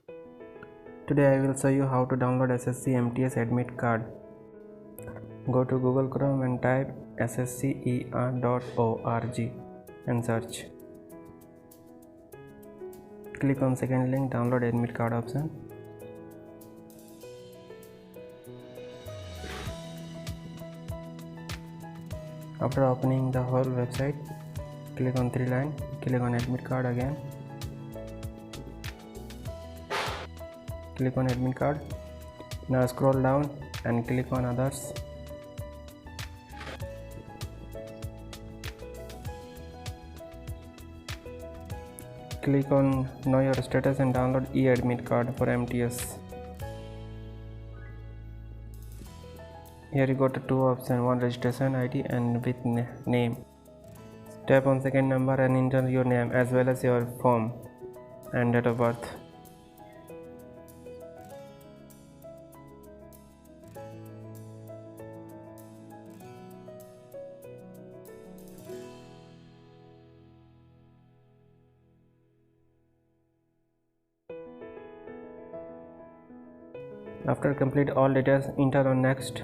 Today I will show you how to download SSC MTS admit card. Go to Google Chrome and type sscer.org and search. Click on second link, download admit card option. After opening the whole website, click on three line, click on admit card again. Click on admit card. Now scroll down and click on others. Click on know your status and download e-admit card for MTS. Here you got two options, one registration ID and with name. Tap on second number and enter your name as well as your form and date of birth. After complete all details, enter on next.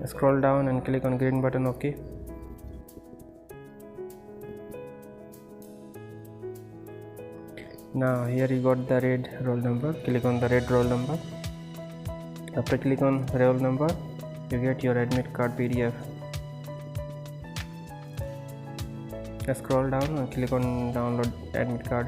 Scroll down and click on green button OK. Now here you got the red roll number. Click on the red roll number. After click on roll number, you get your admit card PDF. Scroll down and click on download admit card.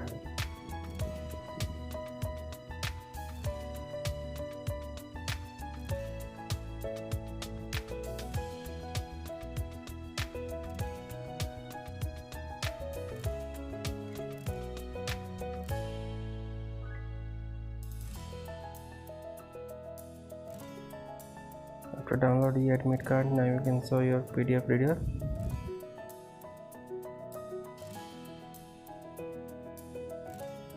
After download the admit card, now you can show your PDF reader.